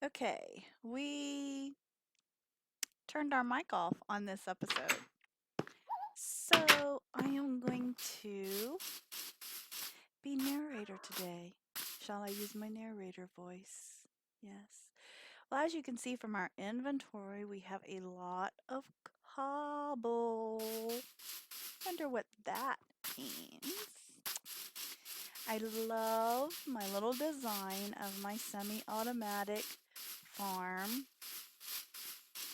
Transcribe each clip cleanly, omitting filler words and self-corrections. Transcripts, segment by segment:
Okay, we turned our mic off on this episode. So I am going to be narrator today. Shall I use my narrator voice? Yes. Well, as you can see from our inventory, we have a lot of cobble. Wonder what that means. I love my little design of my semi-automatic farm.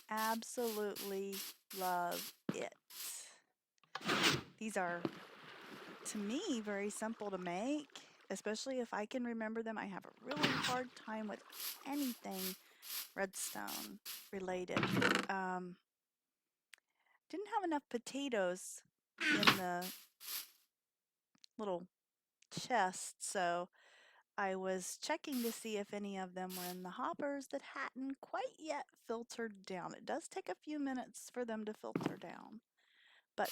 Absolutely love it. These are, to me, very simple to make, especially if I can remember them. I have a really hard time with anything redstone related. Didn't have enough potatoes in the little chest, so I was checking to see if any of them were in the hoppers that hadn't quite yet filtered down. It does take a few minutes for them to filter down. But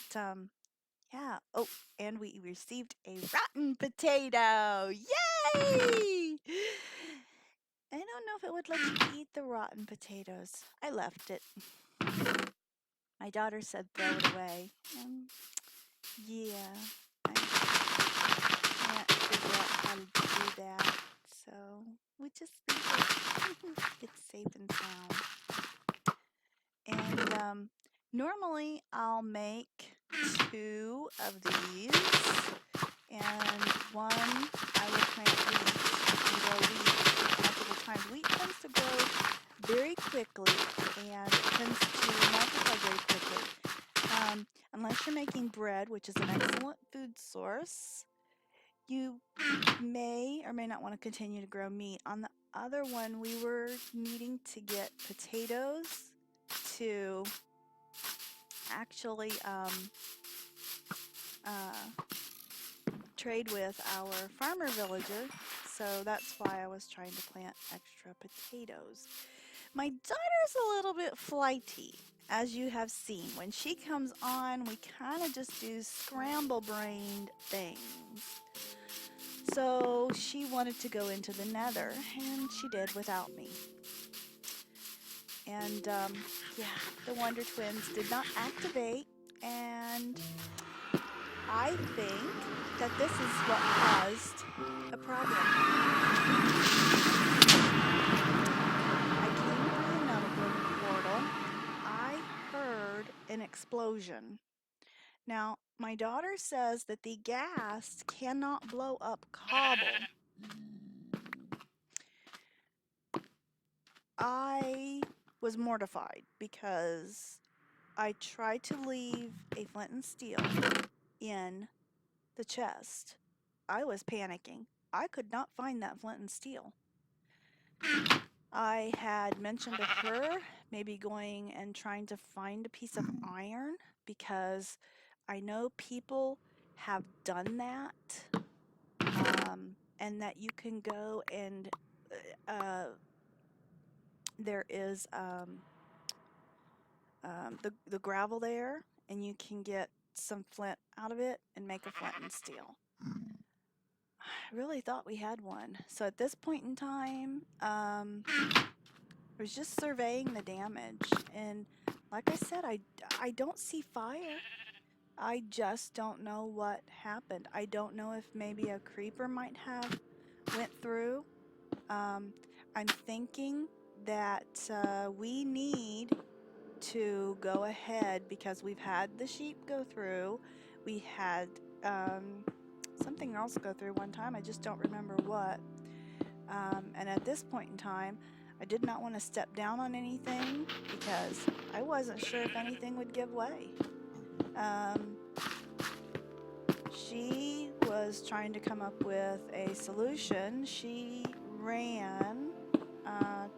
yeah. Oh, and we received a rotten potato. Yay! I don't know if it would let you eat the rotten potatoes. I left it. My daughter said throw it away. Yeah, I can't figure out how to do that. So we just leave it. It's safe and sound. And normally I'll make 2 of these, and one I will plant wheat and grow wheat multiple times. Wheat tends to grow very quickly and it tends to multiply very quickly. Unless you're making bread, which is an excellent food source, you may or may not want to continue to grow meat. On the other one, we were needing to get potatoes to actually trade with our farmer villager, so that's why I was trying to plant extra potatoes. My daughter's a little bit flighty, as you have seen. When she comes on, we kind of just do scramble-brained things. So she wanted to go into the Nether, and she did without me. And yeah, the Wonder Twins did not activate, and I think that this is what caused a problem. I came through the Nether portal. I heard an explosion. Now, my daughter says that the gas cannot blow up cobble. I was mortified because I tried to leave a flint and steel in the chest. I was panicking. I could not find that flint and steel. I had mentioned to her maybe going and trying to find a piece of iron because I know people have done that, and that you can go and there is the gravel there, and you can get some flint out of it and make a flint and steel. I really thought we had one. So at this point in time, I was just surveying the damage, and like I said, I don't see fire. I just don't know what happened. I don't know if maybe a creeper might have went through. I'm thinking that we need to go ahead because we've had the sheep go through. We had something else go through one time. I just don't remember what. And at this point in time, I did not want to step down on anything because I wasn't sure if anything would give way. She was trying to come up with a solution. She ran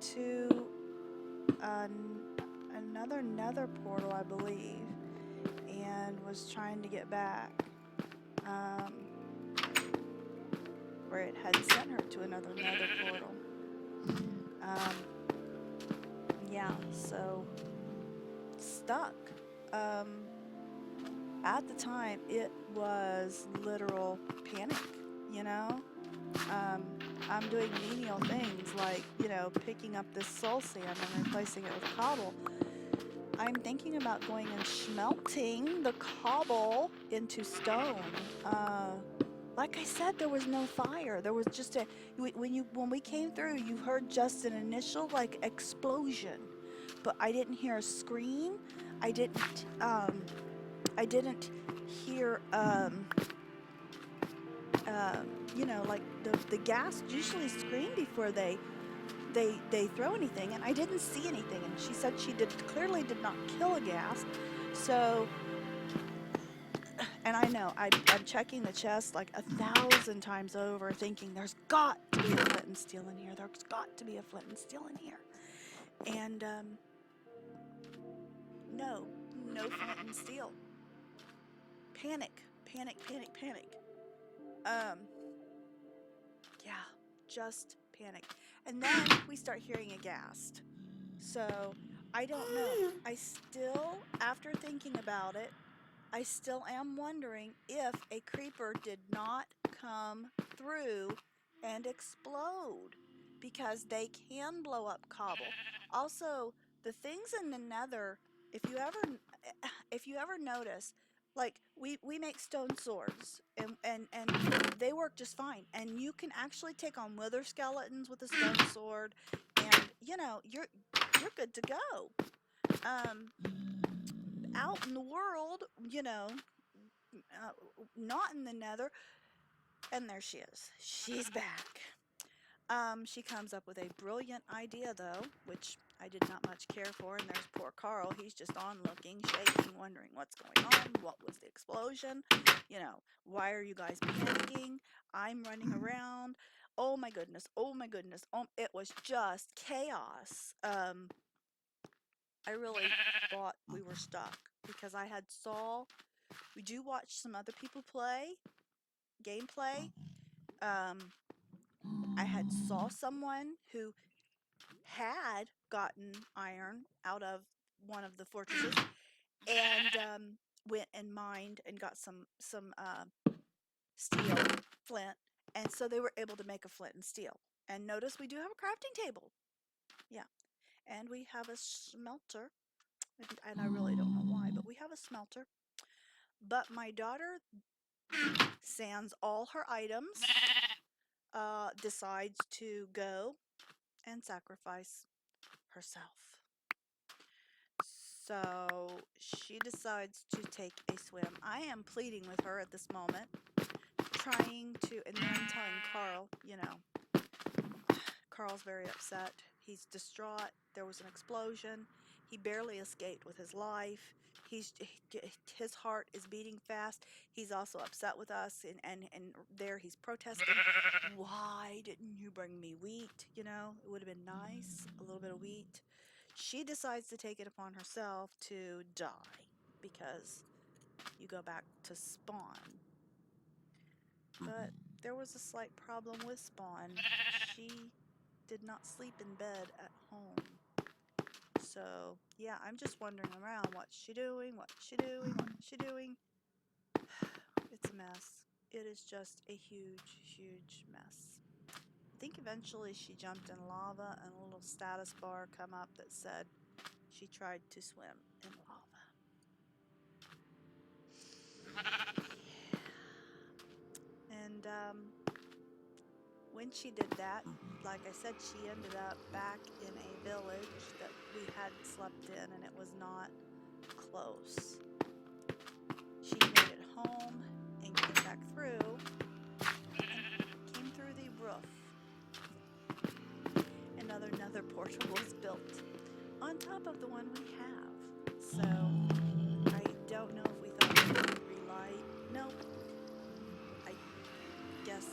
to another nether portal, I believe, and was trying to get back, where it had sent her to another nether portal. Yeah, so stuck. At the time, it was literal panic, you know? I'm doing menial things like, picking up this soul sand and replacing it with cobble. I'm thinking about going and smelting the cobble into stone. Like I said, there was no fire. There was just when we came through, you heard just an initial like explosion, but I didn't hear a scream. I didn't I didn't hear like the gas usually scream before they throw anything, and I didn't see anything. And she said she clearly did not kill a gas. So, and I know I'm checking the chest like 1,000 times over, thinking there's got to be a flint and steel in here. There's got to be a flint and steel in here. And no, no flint and steel. Panic, panic, panic, panic. Yeah, just panic. And then we start hearing a ghast. So I don't know. I still, after thinking about it, I still am wondering if a creeper did not come through and explode, because they can blow up cobble. Also, the things in the Nether, if you ever if you ever notice, like we make stone swords, and they work just fine, and you can actually take on wither skeletons with a stone sword, and you're good to go. Um, Out in the world, not in the Nether, and there she is. She's back. She comes up with a brilliant idea, though, which I did not much care for. And there's poor Carl. He's just on looking, shaking, wondering what's going on. What was the explosion? Why are you guys panicking? I'm running around. Oh my goodness. Oh my goodness. It was just chaos. I really thought we were stuck because I had Saul. We do watch some other people play gameplay. I had saw someone who had gotten iron out of one of the fortresses, and went and mined and got some steel, flint, and so they were able to make a flint and steel. And notice we do have a crafting table. Yeah, and we have a smelter, and I really don't know why, but we have a smelter. But my daughter sands all her items, decides to go and sacrifice herself. So she decides to take a swim. I am pleading with her at this moment, trying to, and then I'm telling Carl, Carl's very upset. He's distraught. There was an explosion. He barely escaped with his life. His heart is beating fast. He's also upset with us, and there he's protesting. Why didn't you bring me wheat? It would have been nice, a little bit of wheat. She decides to take it upon herself to die because you go back to spawn. But there was a slight problem with spawn. She did not sleep in bed at home. So, yeah, I'm just wandering around. What's she doing? What's she doing? What's she doing? It's a mess. It is just a huge, huge mess. I think eventually she jumped in lava, and a little status bar come up that said she tried to swim in lava. And when she did that, like I said, she ended up back in a village that we had slept in, and it was not close. She made it home and came back through, and came through the roof. Another nether portal was built on top of the one we have. So I don't know if we thought we would relight. Nope. I guess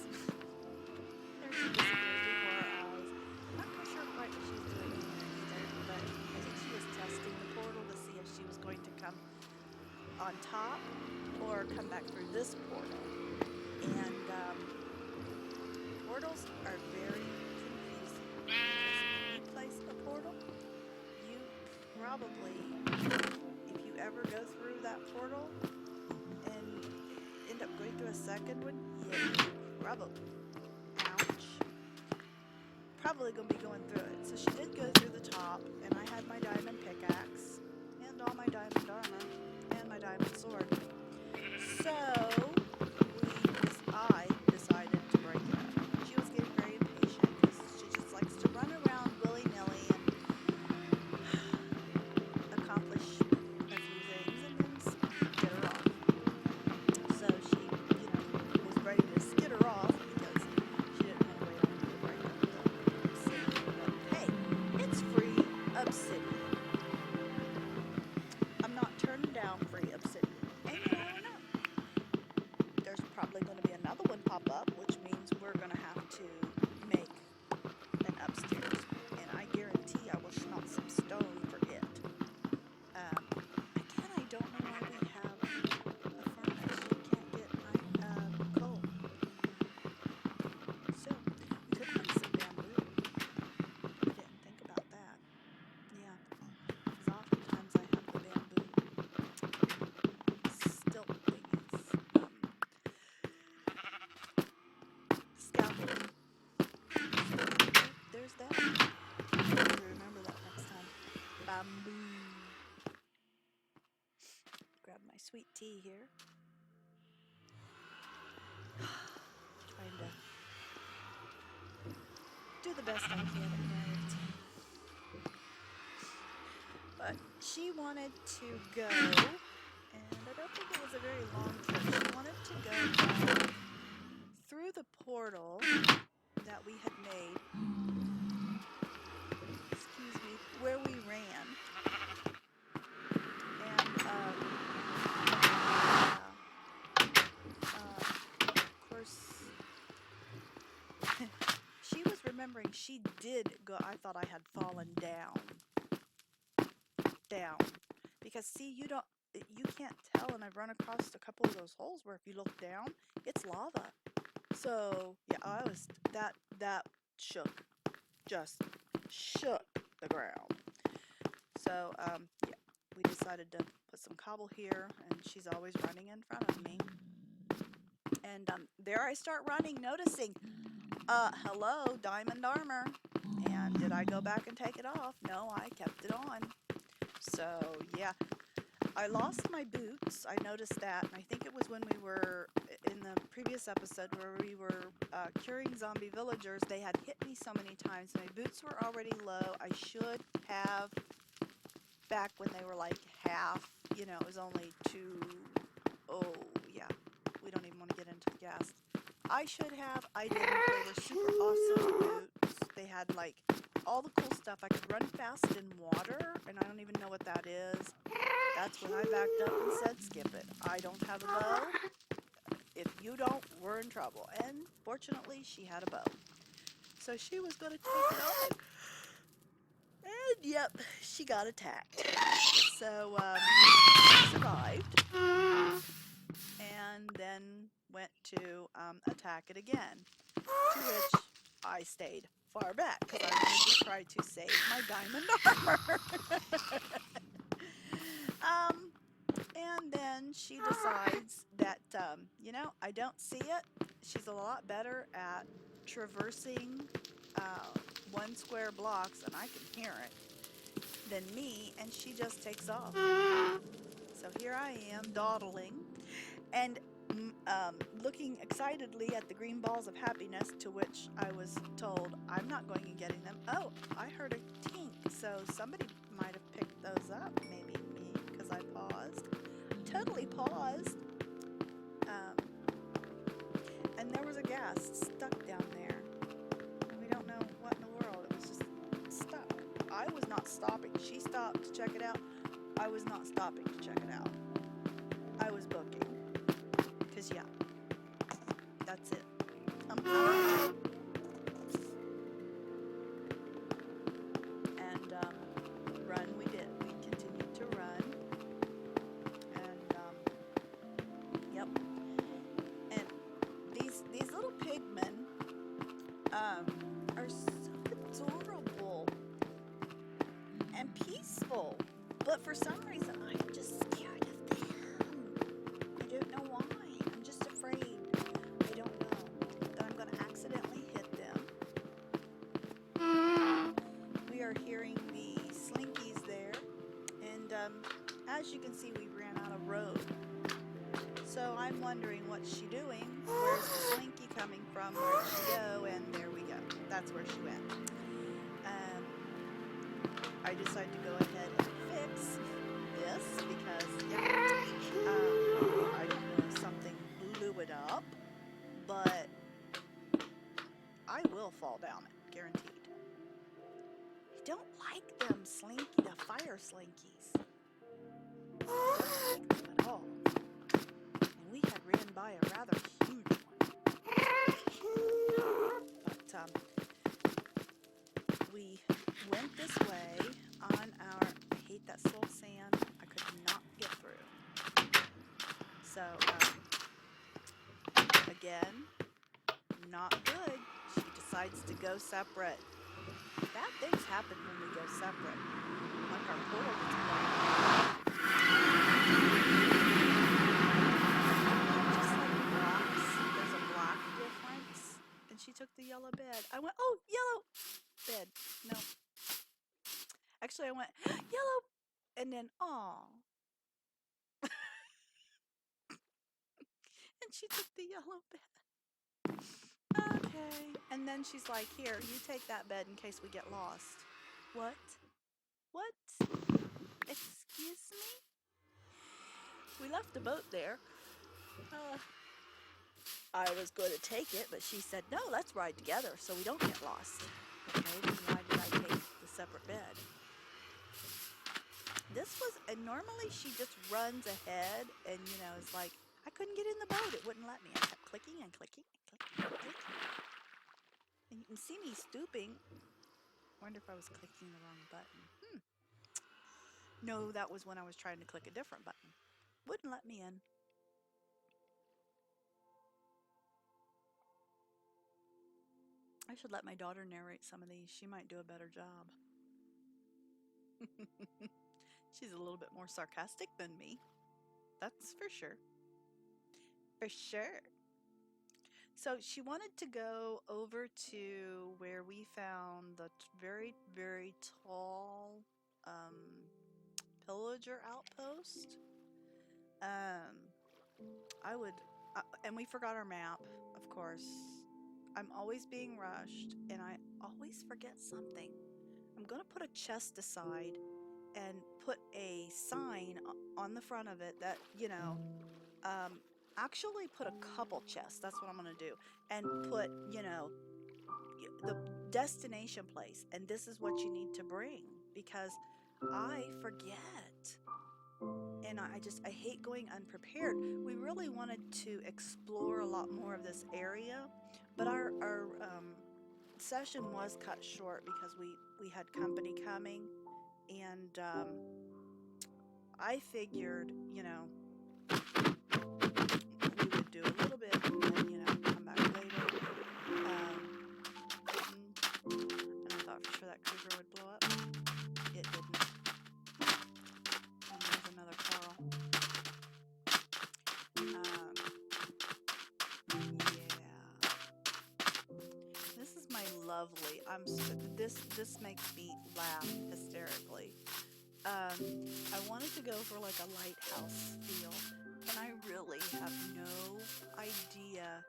there she disappeared before our eyes. I'm not quite sure quite what she's doing in here either, but I think she was testing the portal to see if she was going to come on top or come back through this portal. And portals are very confusing because when you place a portal, you probably, if you ever go through that portal and end up going through a second one, yeah, you probably, ouch, probably going to be going through it. So she did go through the top, and I had my diamond pickaxe, and all my diamond armor, and my diamond sword. So I decided to break it up. She was getting very impatient because she just likes to run around willy-nilly and accomplish a few things and then get her off. So she, was ready to skid her off because she didn't want to wait on me to break up the obsidian. But hey, it's free obsidian. I'm not turning down free obsidian. And you never know. There's probably going to be another one pop up, which means we're going to have to make an upstairs. And I guarantee I will schnock some stone for it. Again, I don't know why we have a furnace. We can't get coal. So, we could make some bamboo. I didn't think about that. Yeah, because oftentimes I have the bamboo stilt thingies. Scaffolding. So, there's that. I'll remember that next time. Bamboo. Grab my sweet tea here. Trying to do the best I can at night. But she wanted to go, and I don't think it was a very long trip. She wanted to go down through the portal that we had made, excuse me, where we ran. And, of course, she was remembering she did go. I thought I had fallen down. Because see, you can't tell, and I've run across a couple of those holes where if you look down, it's lava. So yeah, that just shook the ground. So yeah, we decided to put some cobble here, and she's always running in front of me. And there I start running, noticing, hello, diamond armor. And did I go back and take it off? No, I kept it on. So yeah, I lost my boots. I noticed that, and I think it was when we were in the previous episode where we were curing zombie villagers. They had hit me so many times. My boots were already low. I should have, back when they were like half, it was only two. Oh yeah, we don't even want to get into the gas. I should have. I didn't. They were super awesome boots. They had like all the cool stuff. I could run fast in water, and I don't even know what that is. That's when I backed up and said, skip it. I don't have a bow. If you don't, we're in trouble. And fortunately, she had a bow. So she was going to take it off. And yep, she got attacked. So she survived. And then went to attack it again. To which I stayed far back because I wanted to try to save my diamond armor. And then she decides that, I don't see it. She's a lot better at traversing 1 square blocks, and I can hear it, than me, and she just takes off. So here I am, dawdling, and looking excitedly at the green balls of happiness, to which I was told I'm not going and getting them. Oh, I heard a tink, so somebody might have picked those up, maybe me, because I paused. Totally paused. And there was a ghast stuck down there. And we don't know what in the world. It was just stuck. I was not stopping. She stopped to check it out. I was not stopping to check it out. I was booking. Because, yeah, that's it. And run we did. We continued to run. And, yep. And these little pigmen are so adorable and peaceful. But for some reason, I'm just scared of them. I don't know why. I'm just afraid. I don't know that I'm going to accidentally hit them. as you can see, we ran out of road. So I'm wondering what's she doing? Where's the slinky coming from? Where'd she go? And there we go. That's where she went. I decided to go ahead and fix this because I don't know if something blew it up, but I will fall down it, guaranteed. I don't like them the fire slinkies. I don't like them at all. And we had ran by a rather huge one. But we went this way on our, I hate that soul sand, I could not get through. So, again, not good. She decides to go separate. Bad things happen when we go separate. Like our portal gets blown. Just like blocks, there's a block difference. And she took the yellow bed. I went, oh, yellow bed. No. Actually, I went, yellow. And then, aw. And she took the yellow bed. Okay. And then she's like, here, you take that bed in case we get lost. What? What? Excuse me? We left the boat there. I was going to take it, but she said, no, let's ride together so we don't get lost. Okay, then why did I take the separate bed? This was, and normally she just runs ahead and, you know, is like, I couldn't get in the boat. It wouldn't let me. I kept clicking and clicking and clicking and clicking. And you can see me stooping. Wonder if I was clicking the wrong button. No, that was when I was trying to click a different button. Wouldn't let me in. I should let my daughter narrate some of these. She might do a better job. She's a little bit more sarcastic than me. That's for sure. For sure. So she wanted to go over to where we found the very, very tall pillager outpost. And we forgot our map, of course. I'm always being rushed, and I always forget something. I'm going to put a chest aside and put a sign on the front of it that, you know, actually put a couple chests. That's what I'm going to do. And put, you know, the destination place. And this is what you need to bring because I forget. And I hate going unprepared. We really wanted to explore a lot more of this area, but our session was cut short because we had company coming, and I figured, you know, we would do a little bit and then, you know, come back later. And I thought for sure that cougar would blow up. It didn't. And there's another coral. Yeah. This is my lovely. This makes me laugh hysterically. I wanted to go for like a lighthouse feel, and I really have no idea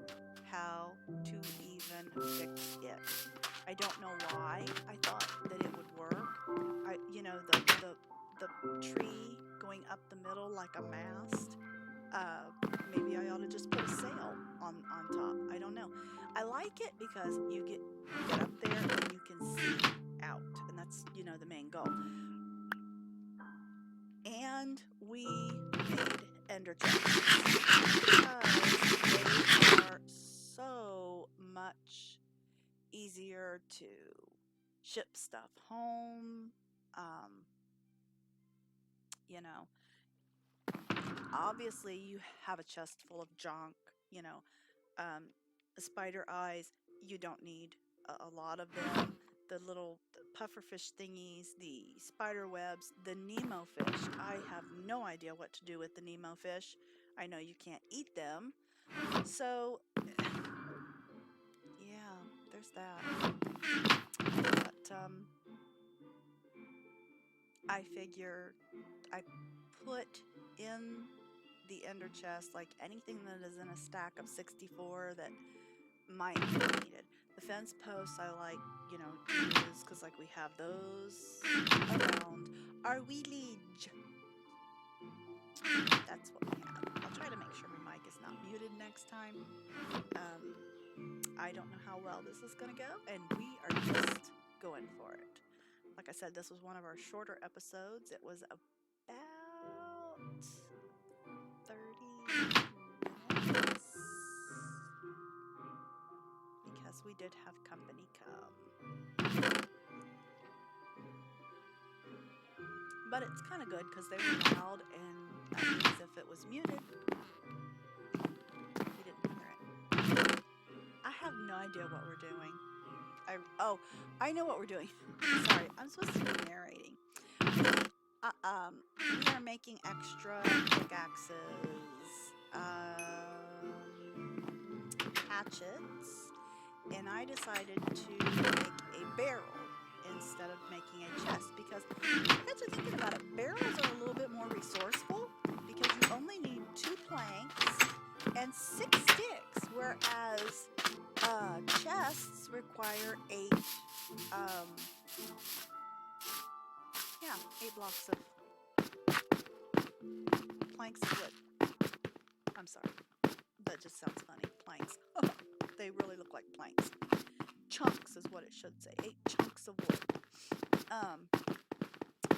how to even fix it. I don't know why I thought that it would work. You know, the tree going up the middle like a mast. Maybe I ought to just put a sail on top. I don't know. I like it because you get up there and you can see out, and that's, you know, the main goal. And we made ender chests because they are so much easier to ship stuff home. You know, obviously you have a chest full of junk, you know, spider eyes, you don't need a lot of them. The little pufferfish thingies, the spider webs, the Nemo fish. I have no idea what to do with the Nemo fish. I know you can't eat them. So, yeah, there's that. But I figure I put in the ender chest, like anything that is in a stack of 64 that might be needed. The fence posts I like, you know, to use because like we have those around our village. That's what we have. I'll try to make sure my mic is not muted next time. I don't know how well this is going to go, and we are just going for it. Like I said, this was one of our shorter episodes. It was about 30 minutes because we did have company come. But it's kind of good because they were loud, and that means if it was muted, you didn't hear it. I have no idea what we're doing. I know what we're doing. Sorry, I'm supposed to be narrating. We are making extra pickaxes, hatchets, and I decided to make a barrel instead of making a chest because I got to thinking about it. Barrels are a little bit more resourceful because you only need 2 planks and 6 sticks, whereas chests require 8 blocks of planks of wood. I'm sorry, that just sounds funny. Planks. They really look like planks. Chunks is what it should say. 8 chunks of wood.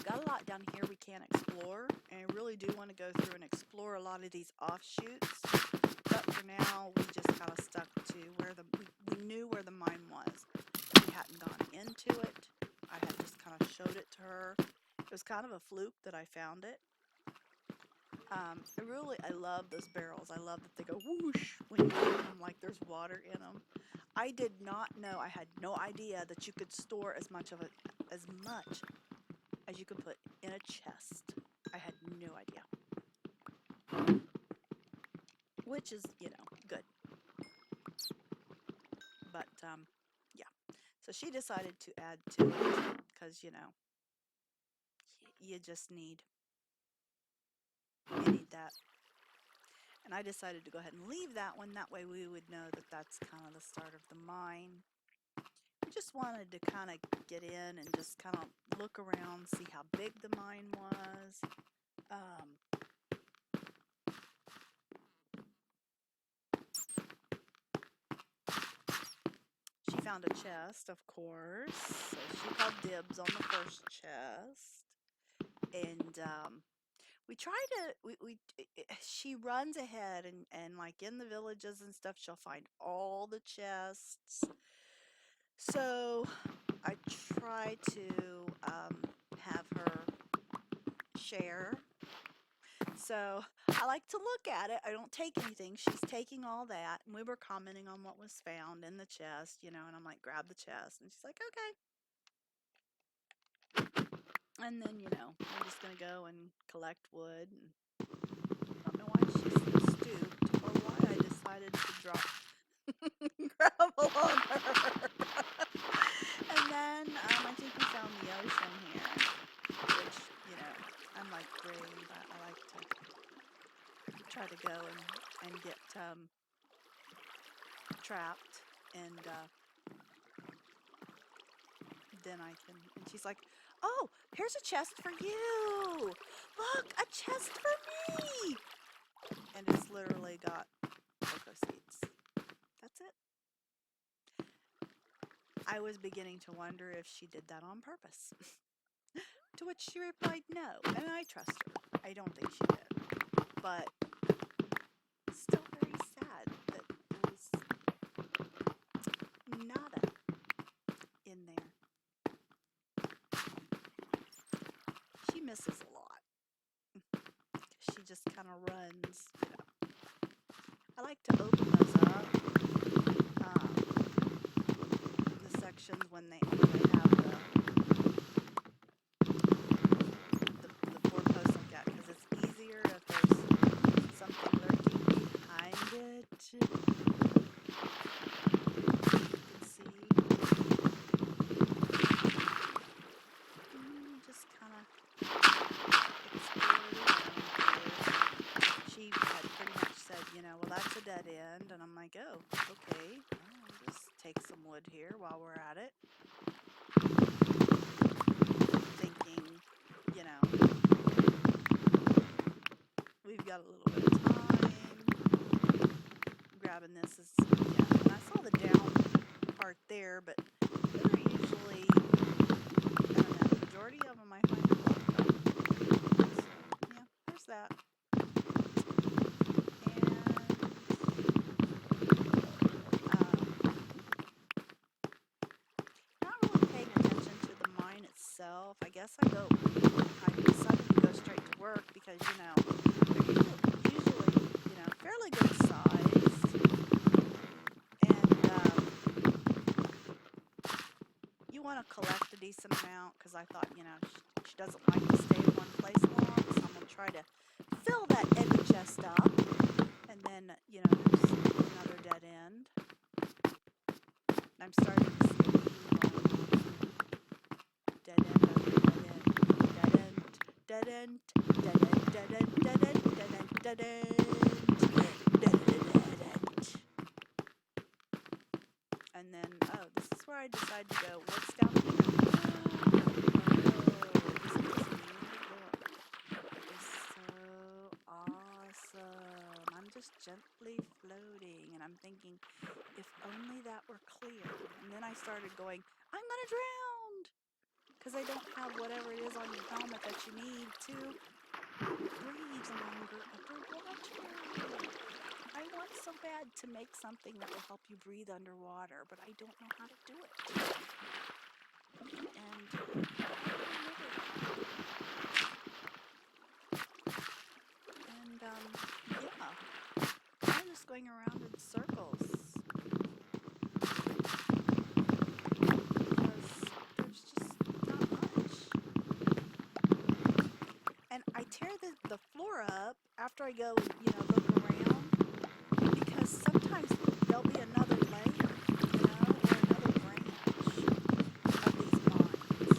Got a lot down here we can't explore, and I really do want to go through and explore a lot of these offshoots. But for now, we just kind of stuck to where we knew where the mine was. We hadn't gone into it. I had just kind of showed it to her. It was kind of a fluke that I found it. I love those barrels. I love that they go whoosh when you open them, like there's water in them. I did not know, I had no idea that you could store as much as you could put in a chest. I had no idea. Which is, you know, good. But, yeah. So she decided to add to it because, you know, you just need that. And I decided to go ahead and leave that one. That way we would know that that's kind of the start of the mine. I just wanted to kind of get in and just kind of look around, see how big the mine was. She found a chest, of course. So she called dibs on the first chest. And we try to, she runs ahead and like in the villages and stuff, she'll find all the chests. So I try to have her share. So I like to look at it. I don't take anything. She's taking all that. And we were commenting on what was found in the chest, you know, and I'm like, grab the chest. And she's like, okay. And then, you know, I'm just going to go and collect wood. And I don't know why she's so stooped or why I decided to drop gravel on her. And then I think we found the ocean here, which, you know, I'm like brave. I like to try to go and get trapped, and then I can, and she's like, oh, here's a chest for you. Look, a chest for me. And it's literally got cocoa seeds. That's it. I was beginning to wonder if she did that on purpose. To which she replied no, and I trust her. I don't think she did. But still very sad that there was nada in there. She misses a lot. She just kind of runs, you know. I like to open those up. The sections when they have the four posts like that, because it's easier if there's something lurking behind it. You can see. Just kind of explore it around. take some wood here while we're at it. Thinking, you know, we've got a little bit of time. Grabbing this is, yeah, and I saw the down part there, but they're usually, I don't know, the majority of them I find are blocked off. So, yeah, there's that. Not really paying attention to the mine itself. I guess I decided to go straight to work because, you know, they're usually, you know, fairly good size. And you want to collect a decent amount because I thought, you know, she doesn't like to stay in one place long. So I'm going to try to fill that ender chest up. And then, you know, there's another dead end. I'm starting to see a theme going on. Dead end, dead end, dead end, dead end, dead end, dead end, dead end, dead end, dead end, dead end. And then, oh, this is where I decide to go. What's down here? I'm just gently floating, and I'm thinking, if only that were clear. And then I started going, I'm gonna drown! Because I don't have whatever it is on your helmet that you need to breathe longer underwater. I want so bad to make something that will help you breathe underwater, but I don't know how to do it. And yeah, I'm just going around in circles because there's just not much. And I tear the floor up after I go, you know, look around, because sometimes there'll be another layer, you know, or another branch of these mines.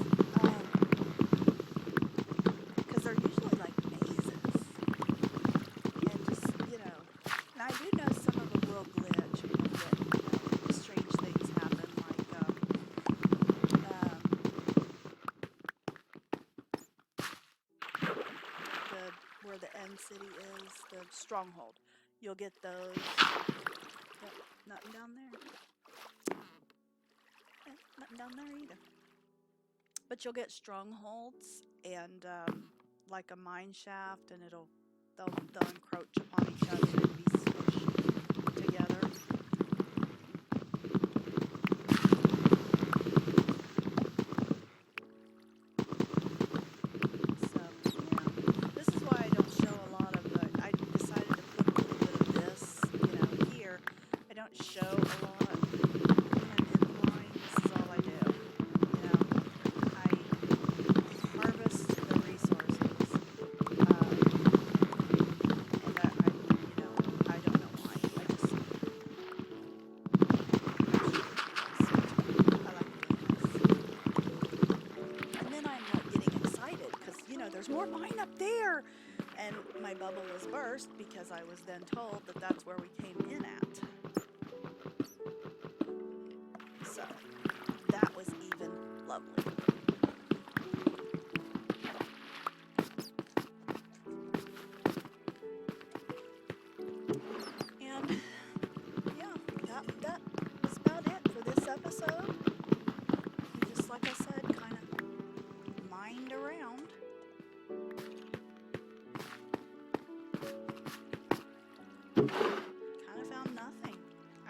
Because they're usually like mazes. And just, you know, and I do know some of them will glitch and you'll get, you know, strange things happen, like where the end city is, the stronghold. You'll get those. Yep, nothing down there. Nothing down there either. But you'll get strongholds and like a mine shaft, and they'll encroach upon each other and be squished together. So yeah, this is why I don't show a lot of the. I decided to put a little bit of this, you know, here. I don't show a lot. There's more mine up there, and my bubble was burst because I was then told that that's where we came in at. So that was even lovely. And yeah, that was about it for this episode. Just like I said, kind of mined around. Kind of found nothing.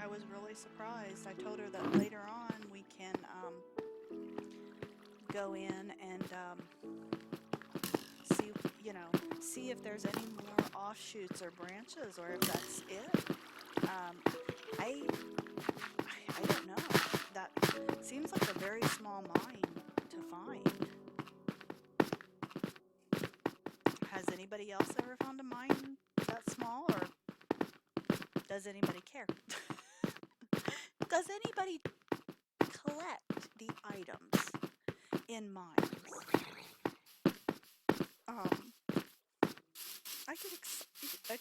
I was really surprised. I told her that later on we can go in and see, you know, see if there's any more offshoots or branches, or if that's it. I don't know. That seems like a very small mine to find. Has anybody else ever found a mine that small, or does anybody care? Does anybody collect the items in mines? I get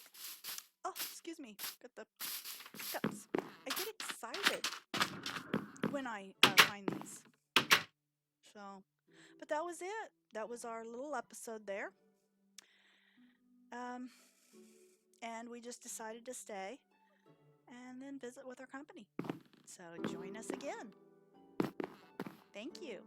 oh, excuse me, got the hiccups. I get excited when I find these. So, but that was it. That was our little episode there. Um, and we just decided to stay and then visit with our company. So join us again. Thank you.